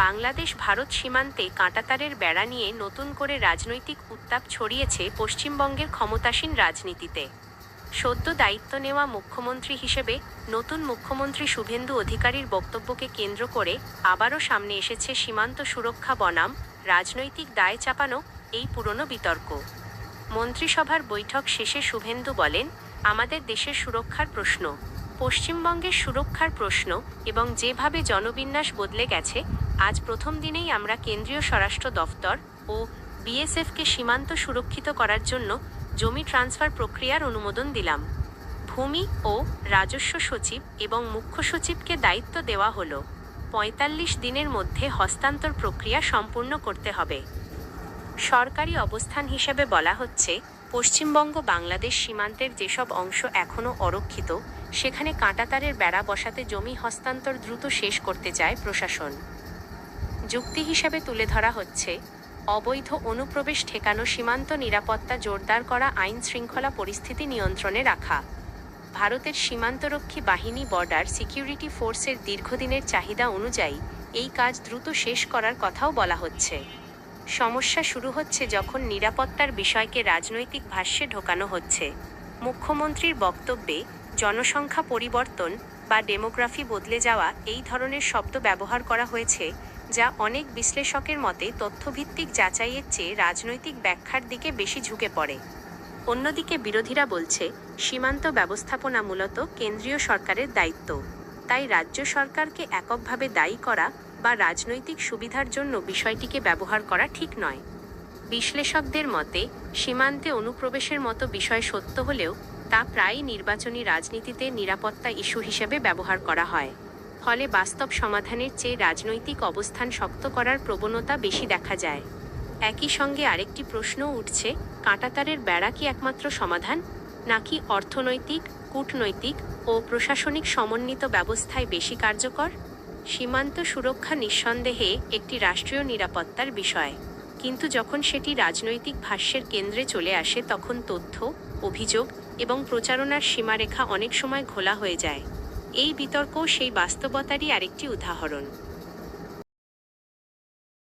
বাংলাদেশ ভারত সীমান্তে কাঁটাতারের বেড়া নিয়ে নতুন করে রাজনৈতিক উত্তাপ ছড়িয়েছে পশ্চিমবঙ্গের ক্ষমতাসীন রাজনীতিতে। সদ্য দায়িত্ব নেওয়া মুখ্যমন্ত্রী হিসেবে নতুন মুখ্যমন্ত্রী শুভেন্দু অধিকারীর বক্তব্যকে কেন্দ্র করে আবারও সামনে এসেছে সীমান্ত সুরক্ষা বনাম রাজনৈতিক দায় চাপানো এই পুরনো বিতর্ক। মন্ত্রিসভার বৈঠক শেষে শুভেন্দু বলেন, আমাদের দেশের সুরক্ষার প্রশ্ন, পশ্চিমবঙ্গের সুরক্ষার প্রশ্ন এবং যেভাবে জনবিন্যাস বদলে গেছে, আজ প্রথম দিনেই আমরা কেন্দ্রীয় স্বরাষ্ট্র দফতর ও বিএসএফকে সীমান্ত সুরক্ষিত করার জন্য জমি ট্রান্সফার প্রক্রিয়ার অনুমোদন দিলাম। ভূমি ও রাজস্ব সচিব এবং মুখ্য সচিবকে দায়িত্ব দেওয়া হলো। ৪৫ দিনের মধ্যে হস্তান্তর প্রক্রিয়া সম্পূর্ণ করতে হবে। সরকারি অবস্থান হিসেবে বলা হচ্ছে, পশ্চিমবঙ্গ বাংলাদেশ সীমান্তের যেসব অংশ এখনও অরক্ষিত, সেখানে কাঁটাতারের বেড়া বসাতে জমি হস্তান্তর দ্রুত শেষ করতে চায় প্রশাসন। যুক্তি হিসেবে তুলে ধরা হচ্ছে, অবৈধ অনুপ্রবেশ ঠেকানো, সীমান্ত নিরাপত্তা জোরদার করা, আইন শৃঙ্খলা পরিস্থিতি নিয়ন্ত্রণে রাখা। ভারতের সীমান্তরক্ষী বাহিনী বর্ডার সিকিউরিটি ফোর্সের দীর্ঘদিনের চাহিদা অনুযায়ী এই কাজ দ্রুত শেষ করার কথাও বলা হচ্ছে। সমস্যা শুরু হচ্ছে যখন নিরাপত্তার বিষয়কে রাজনৈতিক ভাষ্যে ঢোকানো হচ্ছে। মুখ্যমন্ত্রীর বক্তব্যে জনসংখ্যা পরিবর্তন বা ডেমোগ্রাফি বদলে যাওয়া এই ধরনের শব্দ ব্যবহার করা হয়েছে, যা অনেক বিশ্লেষকের মতে তথ্যভিত্তিক যাচাইয়ের চেয়ে রাজনৈতিক ব্যাখ্যার দিকে বেশি ঝুঁকে পড়ে। অন্যদিকে বিরোধীরা বলছে, সীমান্ত ব্যবস্থাপনা মূলত কেন্দ্রীয় সরকারের দায়িত্ব, তাই রাজ্য সরকারকে এককভাবে দায়ী করা বা রাজনৈতিক সুবিধার জন্য বিষয়টিকে ব্যবহার করা ঠিক নয়। বিশ্লেষকদের মতে, সীমান্তে অনুপ্রবেশের মতো বিষয় সত্য হলেও তা প্রায়ই নির্বাচনী রাজনীতিতে নিরাপত্তা ইস্যু হিসেবে ব্যবহার করা হয়। ফলে বাস্তব সমাধানের চেয়ে রাজনৈতিক অবস্থান শক্ত করার প্রবণতা বেশি দেখা যায়। একই সঙ্গে আরেকটি প্রশ্নও উঠছে, কাঁটাতারের বেড়া কি একমাত্র সমাধান, নাকি অর্থনৈতিক, কূটনৈতিক ও প্রশাসনিক সমন্বিত ব্যবস্থায় বেশি কার্যকর? সীমান্ত সুরক্ষা নিঃসন্দেহে একটি রাষ্ট্রীয় নিরাপত্তার বিষয়, কিন্তু যখন সেটি রাজনৈতিক ভাষ্যের কেন্দ্রে চলে আসে, তখন তথ্য, অভিযোগ এবং প্রচারণার সীমারেখা অনেক সময় ঘোলা হয়ে যায়। এই বিতর্ক সেই বাস্তবতারই আরেকটি উদাহরণ।